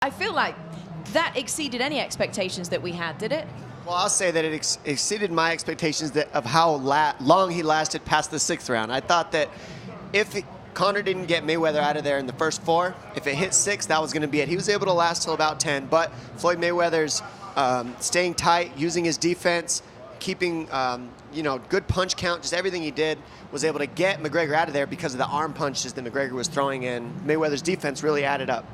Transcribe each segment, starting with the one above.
I feel like that exceeded any expectations that we had, did it? Well, I'll say that it exceeded my expectations of how long he lasted past the 6th round. I thought that if Conor didn't get Mayweather out of there in the first 4, if it hit 6, that was going to be it. He was able to last till about 10, but Floyd Mayweather's staying tight, using his defense, keeping good punch count, just everything he did, was able to get McGregor out of there because of the arm punches that McGregor was throwing in. Mayweather's defense really added up.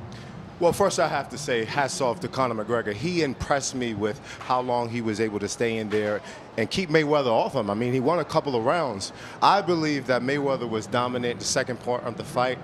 Well, first I have to say hats off to Conor McGregor. He impressed me with how long he was able to stay in there and keep Mayweather off him. I mean, he won a couple of rounds. I believe that Mayweather was dominant the second part of the fight.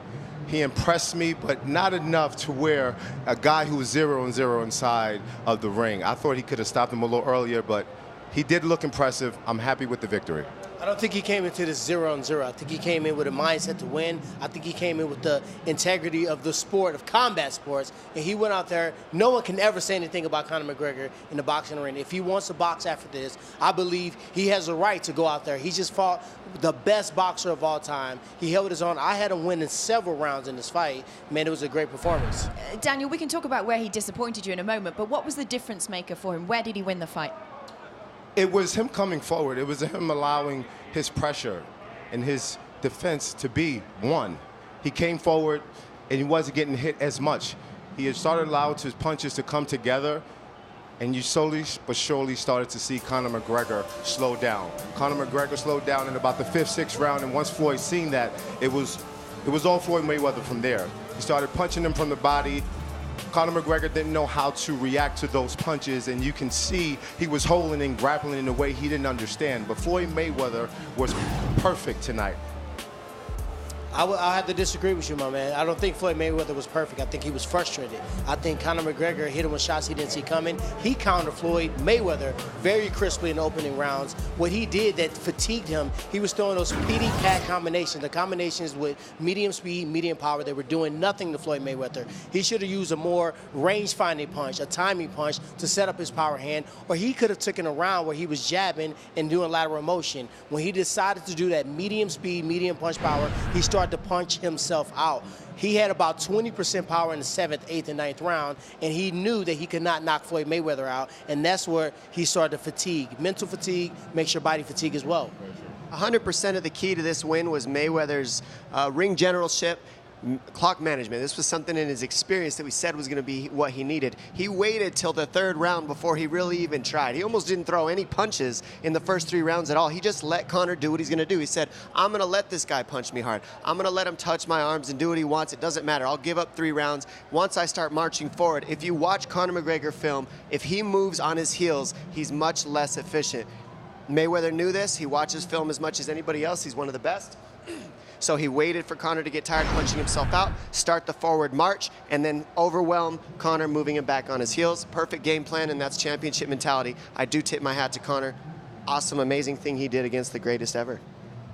He impressed me, but not enough to where a guy who was 0-0 inside of the ring. I thought he could have stopped him a little earlier, but he did look impressive. I'm happy with the victory. I don't think he came into this 0-0. I think he came in with a mindset to win. I think he came in with the integrity of the sport, of combat sports, and he went out there. No one can ever say anything about Conor McGregor in the boxing ring. If he wants to box after this, I believe he has a right to go out there. He just fought the best boxer of all time. He held his own. I had him winning several rounds in this fight. Man, it was a great performance. Daniel, we can talk about where he disappointed you in a moment, but what was the difference maker for him? Where did he win the fight? It was him coming forward. It was him allowing his pressure and his defense to be one. He came forward and he wasn't getting hit as much. He had started allowing his punches to come together, and you slowly but surely started to see Conor McGregor slow down. Conor McGregor slowed down in about the 5th, 6th round, and once Floyd seen that, it was all Floyd Mayweather from there. He started punching him from the body. Conor McGregor didn't know how to react to those punches, and you can see he was holding and grappling in a way he didn't understand. But Floyd Mayweather was perfect tonight. I'll have to disagree with you, my man. I don't think Floyd Mayweather was perfect. I think he was frustrated. I think Conor McGregor hit him with shots he didn't see coming. He countered Floyd Mayweather very crisply in the opening rounds. What he did that fatigued him, he was throwing those speedy-pack combinations, the combinations with medium speed, medium power. They were doing nothing to Floyd Mayweather. He should have used a more range-finding punch, a timing punch to set up his power hand, or he could have taken a round where he was jabbing and doing lateral motion. When he decided to do that medium speed, medium punch power, he started to punch himself out. He had about 20% power in the 7th, 8th, and 9th round, and he knew that he could not knock Floyd Mayweather out, and that's where he started to fatigue. Mental fatigue makes your body fatigue as well. 100% of the key to this win was Mayweather's ring generalship, clock management. This was something in his experience that we said was going to be what he needed. He waited till the 3rd round before he really even tried. He almost didn't throw any punches in the first 3 rounds at all. He just let Conor do what he's going to do. He said, I'm going to let this guy punch me hard. I'm going to let him touch my arms and do what he wants. It doesn't matter. I'll give up 3 rounds. Once I start marching forward, if you watch Conor McGregor film, if he moves on his heels, he's much less efficient. Mayweather knew this. He watches film as much as anybody else. He's one of the best. So he waited for Conor to get tired punching himself out, start the forward march, and then overwhelm Conor, moving him back on his heels. Perfect game plan, and that's championship mentality. I do tip my hat to Conor. Awesome, amazing thing he did against the greatest ever.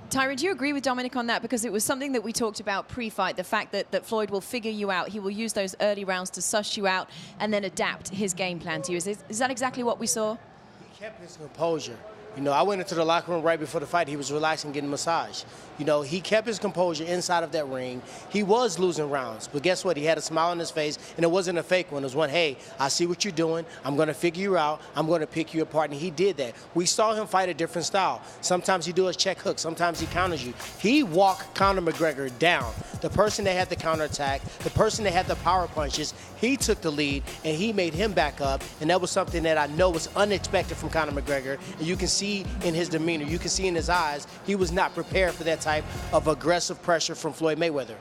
Tyron, do you agree with Dominic on that? Because it was something that we talked about pre-fight, the fact that Floyd will figure you out. He will use those early rounds to suss you out and then adapt his game plan to you. Is that exactly what we saw? He kept his composure. You know, I went into the locker room right before the fight. He was relaxing, getting a massage. You know, he kept his composure inside of that ring. He was losing rounds, but guess what? He had a smile on his face, and it wasn't a fake one. It was one, hey, I see what you're doing. I'm going to figure you out. I'm going to pick you apart, and he did that. We saw him fight a different style. Sometimes he does check hooks. Sometimes he counters you. He walked Conor McGregor down. The person that had the counterattack, the person that had the power punches, he took the lead, and he made him back up, and that was something that I know was unexpected from Conor McGregor, and you can see in his demeanor, you can see in his eyes, he was not prepared for that type of aggressive pressure from Floyd Mayweather.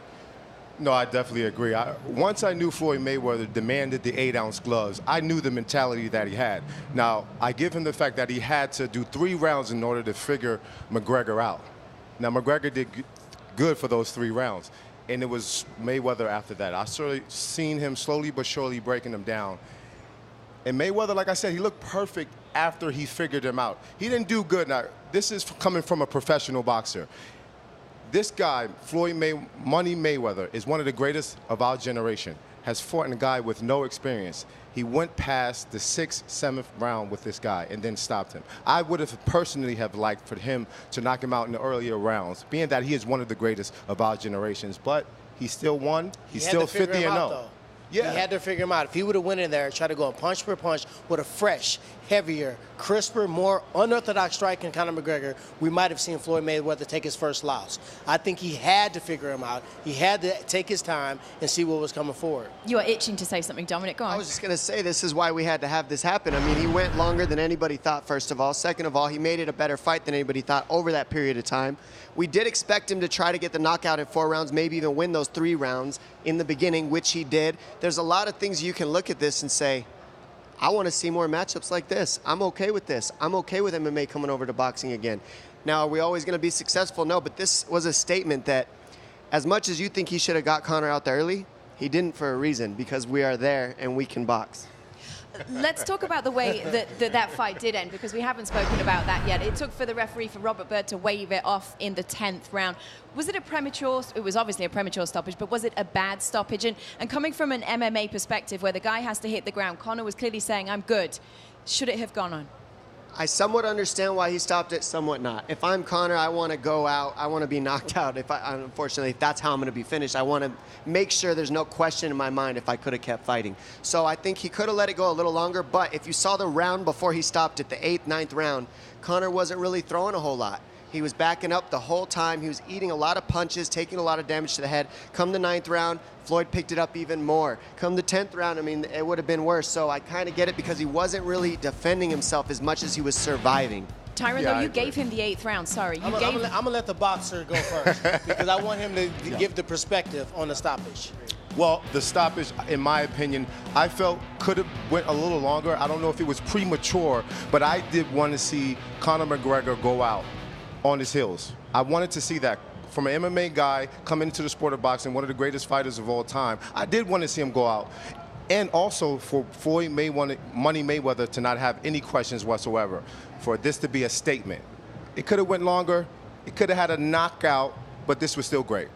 No, I definitely agree. Once I knew Floyd Mayweather demanded the 8-ounce gloves, I knew the mentality that he had. Now, I give him the fact that he had to do 3 rounds in order to figure McGregor out. Now, McGregor did good for those 3 rounds, and it was Mayweather after that. I sort of seen him slowly but surely breaking him down. And Mayweather, like I said, he looked perfect after he figured him out. He didn't do good. Now, this is coming from a professional boxer. This guy, Floyd Money Mayweather, is one of the greatest of our generation, has fought a guy with no experience. He went past the 6th, 7th round with this guy and then stopped him. I would have personally have liked for him to knock him out in the earlier rounds, being that he is one of the greatest of our generations. But he still won. He's still 50-0. Yeah. He had to figure him out. If he would have went in there and tried to go punch for punch with a fresh, heavier, crisper, more unorthodox strike in Conor McGregor, we might have seen Floyd Mayweather take his first loss. I think he had to figure him out. He had to take his time and see what was coming forward. You are itching to say something, Dominic. Go on. I was just going to say this is why we had to have this happen. I mean, he went longer than anybody thought, first of all. Second of all, he made it a better fight than anybody thought over that period of time. We did expect him to try to get the knockout in 4 rounds, maybe even win those 3 rounds in the beginning, which he did. There's a lot of things you can look at this and say, I want to see more matchups like this. I'm okay with this. I'm okay with MMA coming over to boxing again. Now, are we always going to be successful? No, but this was a statement that as much as you think he should have got Conor out there early, he didn't for a reason, because we are there and we can box. Let's talk about the way that fight did end, because we haven't spoken about that yet. It took for the referee, for Robert Byrd, to wave it off in the 10th round. Was it a premature, it was obviously a premature stoppage, but was it a bad stoppage? And coming from an MMA perspective where the guy has to hit the ground, Conor was clearly saying, I'm good. Should it have gone on? I somewhat understand why he stopped it, somewhat not. If I'm Conor, I want to go out. I want to be knocked out. Unfortunately, if that's how I'm going to be finished, I want to make sure there's no question in my mind if I could have kept fighting. So I think he could have let it go a little longer, but if you saw the round before he stopped it, the 8th, 9th round, Conor wasn't really throwing a whole lot. He was backing up the whole time. He was eating a lot of punches, taking a lot of damage to the head. Come the 9th round, Floyd picked it up even more. Come the 10th round, I mean, it would have been worse. So I kind of get it, because he wasn't really defending himself as much as he was surviving. Tyron, though, you gave him the 8th round. Sorry. I'm going to let the boxer go first because I want him to give the perspective on the stoppage. Well, the stoppage, in my opinion, I felt could have went a little longer. I don't know if it was premature, but I did want to see Conor McGregor go out on his heels. I wanted to see that. From an MMA guy coming into the sport of boxing, one of the greatest fighters of all time, I did want to see him go out. And also for Floyd Mayweather to not have any questions whatsoever, for this to be a statement. It could have went longer, it could have had a knockout, but this was still great.